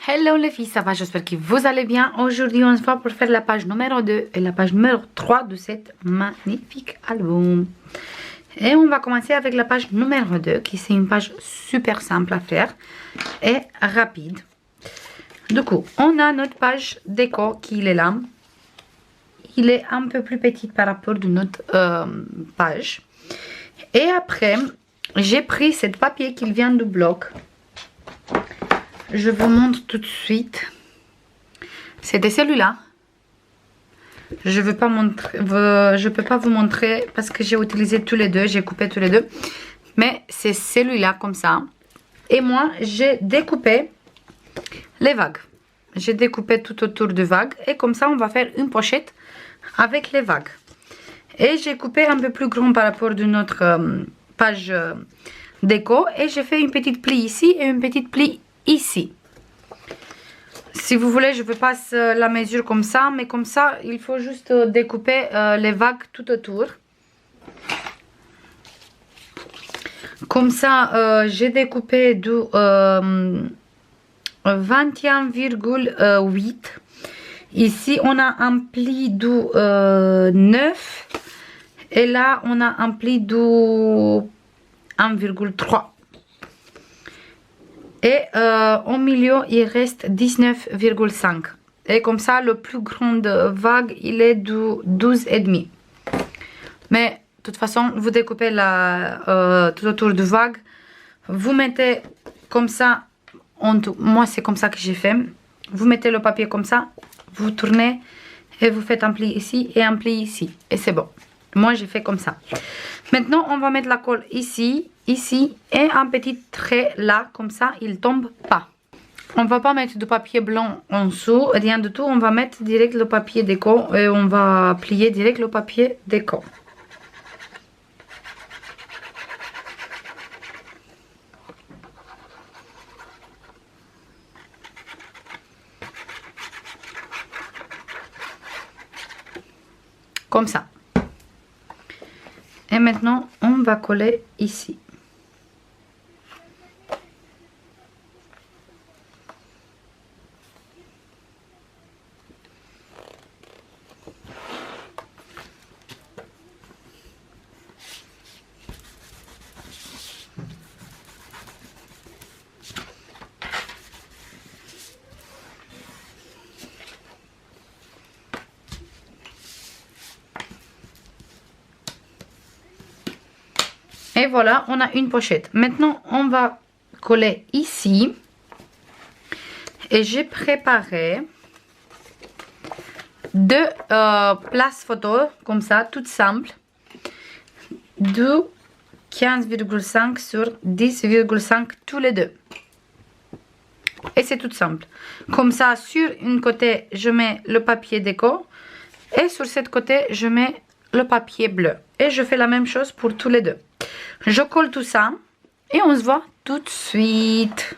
Hello les filles, ça va? J'espère que vous allez bien. Aujourd'hui on se voit pour faire la page numéro 2 et la page numéro 3 de cet magnifique album. Et on va commencer avec la page numéro 2 qui c'est une page super simple à faire et rapide. Du coup, on a notre page déco qui est là. Il est un peu plus petit par rapport à notre page. Et après, j'ai pris cette papier qui vient du bloc. Je vous montre tout de suite. C'était celui-là. Je veux pas montrer, je peux pas vous montrer parce que j'ai utilisé tous les deux, j'ai coupé tous les deux. Mais c'est celui-là comme ça. Et moi, j'ai découpé les vagues. J'ai découpé tout autour de vagues et comme ça, on va faire une pochette avec les vagues. Et j'ai coupé un peu plus grand par rapport à notre page déco et j'ai fait une petite plie ici et une petite plie ici. Si vous voulez, je vous passe la mesure comme ça, mais comme ça, il faut juste découper les vagues tout autour. Comme ça, j'ai découpé du 21,8. Ici, on a un pli du 9. Et là, on a un pli du 1,3. Et au milieu, il reste 19,5. Et comme ça, le plus grand vague, il est du 12,5. Mais de toute façon, vous découpez tout autour du vague. Vous mettez comme ça, moi c'est comme ça que j'ai fait. Vous mettez le papier comme ça, vous tournez et vous faites un pli ici et un pli ici. Et c'est bon. Moi j'ai fait comme ça. Maintenant on va mettre la colle ici, ici et un petit trait là, comme ça il tombe pas. On va pas mettre de papier blanc en dessous, rien du tout. On va mettre direct le papier déco et on va plier direct le papier déco. Comme ça. Et maintenant, on va coller ici. Et voilà, on a une pochette. Maintenant, on va coller ici. Et j'ai préparé deux places photo, comme ça, toutes simples. De 15,5 sur 10,5 tous les deux. Et c'est tout simple. Comme ça, sur une côté, je mets le papier déco. Et sur cette côté, je mets le papier bleu. Et je fais la même chose pour tous les deux. Je colle tout ça et on se voit tout de suite.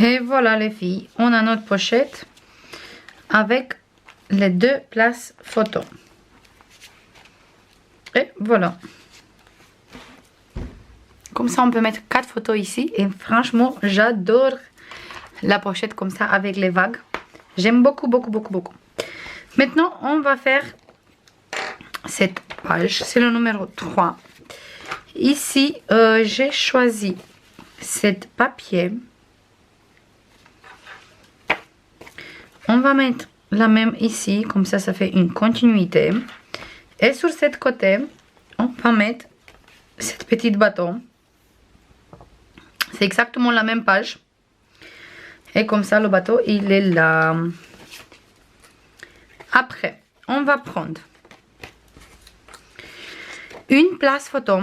Et voilà les filles, on a notre pochette avec les deux places photo. Et voilà. Comme ça on peut mettre 4 photos ici et franchement j'adore la pochette comme ça avec les vagues. J'aime beaucoup, beaucoup, beaucoup, beaucoup. Maintenant on va faire cette page, c'est le numéro 3. Ici j'ai choisi cet papier. On va mettre la même ici, comme ça, ça fait une continuité. Et sur cette côté, on va mettre cette petite bâton. C'est exactement la même page. Et comme ça, le bateau, il est là. Après, on va prendre une place photo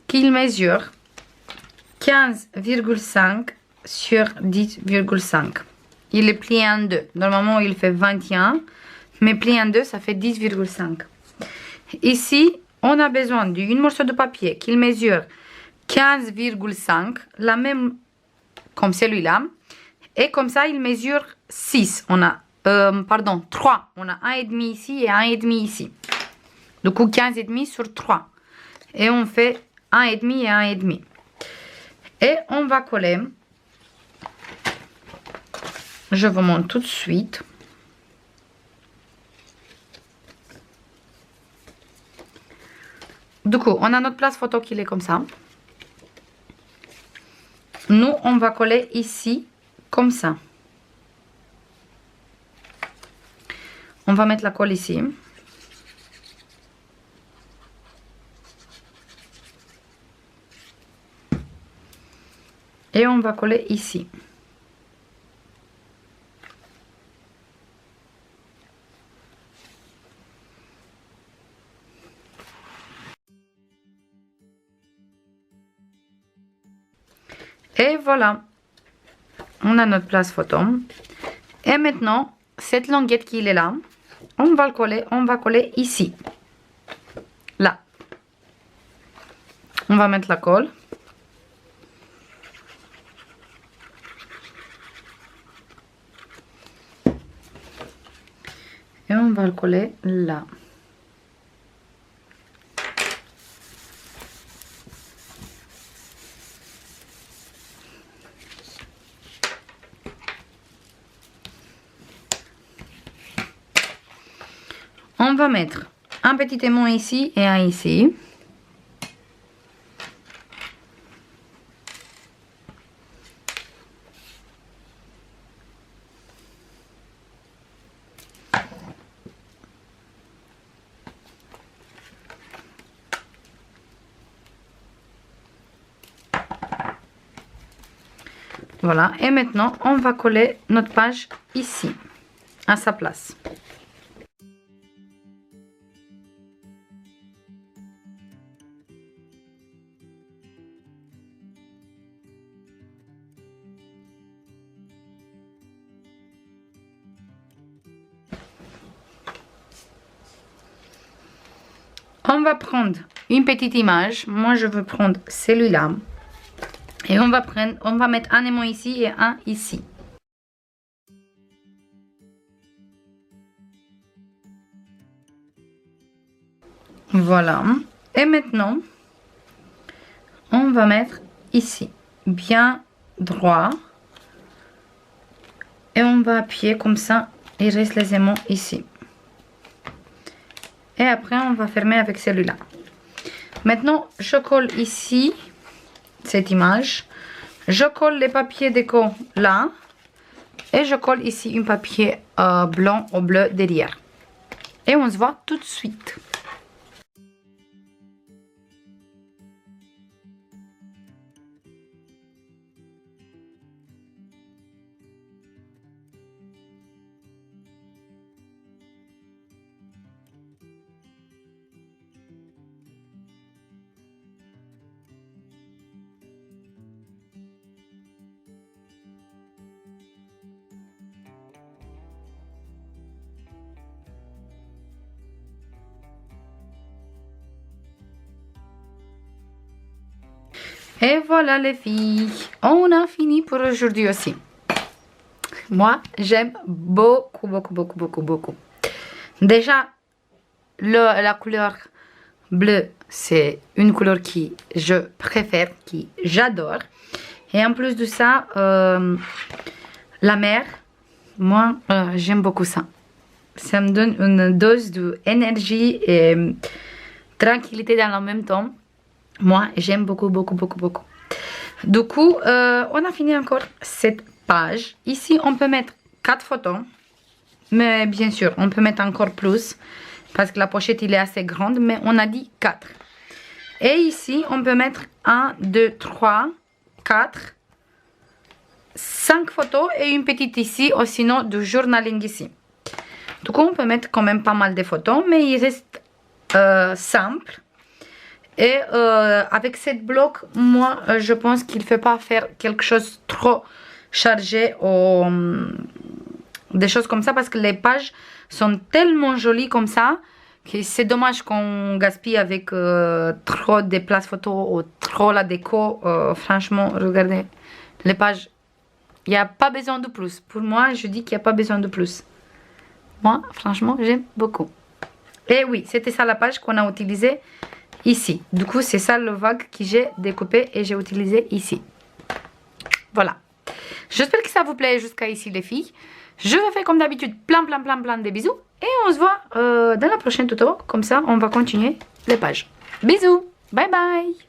qui mesure 15,5 sur 10,5. Il est plié en deux. Normalement, il fait 21. mais plié en deux, ça fait 10,5. Ici, on a besoin d'une morceau de papier qui mesure 15,5, la même comme celui-là. Et comme ça, il mesure 6. On a, pardon, 3. On a 1,5 ici et 1,5 ici. Du coup, 15,5 sur 3. Et on fait 1,5 et 1,5. Et on va coller. Je vous montre tout de suite. Du coup, on a notre place photo qui est comme ça. Nous, on va coller ici, comme ça. On va mettre la colle ici. Et on va coller ici. Et voilà. On a notre place photo. Et maintenant, cette languette qui est là, on va coller ici. Là. On va mettre la colle. Et on va le coller là. On va mettre un petit aimant ici et un ici. Voilà, et maintenant on va coller notre page ici, à sa place. On va prendre une petite image. Moi, je veux prendre celui-là. Et on va mettre un aimant ici et un ici. Voilà. Et maintenant, on va mettre ici, bien droit. Et on va appuyer comme ça. Il reste les aimants ici. Et après, on va fermer avec celui-là. Maintenant, je colle ici cette image. Je colle les papiers déco là. Et je colle ici un papier blanc au bleu derrière. Et on se voit tout de suite. Et voilà les filles, on a fini pour aujourd'hui aussi. Moi, j'aime beaucoup, beaucoup, beaucoup, beaucoup, beaucoup. Déjà, la couleur bleue, c'est une couleur que je préfère, que j'adore. Et en plus de ça, la mer, moi, j'aime beaucoup ça. Ça me donne une dose d'énergie et tranquillité dans le même temps. Moi, j'aime beaucoup, beaucoup, beaucoup, beaucoup. Du coup, on a fini encore cette page. Ici, on peut mettre 4 photos. Mais bien sûr, on peut mettre encore plus. Parce que la pochette, il est assez grande. Mais on a dit 4. Et ici, on peut mettre 1, 2, 3, 4, 5 photos. Et une petite ici, ou sinon du journaling ici. Du coup, on peut mettre quand même pas mal de photos. Mais il reste simple. Et avec cette bloc, moi, je pense qu'il ne faut pas faire quelque chose trop chargé des choses comme ça parce que les pages sont tellement jolies comme ça que c'est dommage qu'on gaspille avec trop de places photos ou trop la déco. Franchement, regardez les pages. Il n'y a pas besoin de plus. Pour moi, je dis qu'il n'y a pas besoin de plus. Moi, franchement, j'aime beaucoup. Et oui, c'était ça la page qu'on a utilisée ici. Du coup, c'est ça le vague que j'ai découpé et j'ai utilisé ici. Voilà. J'espère que ça vous plaît jusqu'à ici, les filles. Je vous fais comme d'habitude plein de bisous. Et on se voit dans la prochaine tuto. Comme ça, on va continuer les pages. Bisous. Bye bye.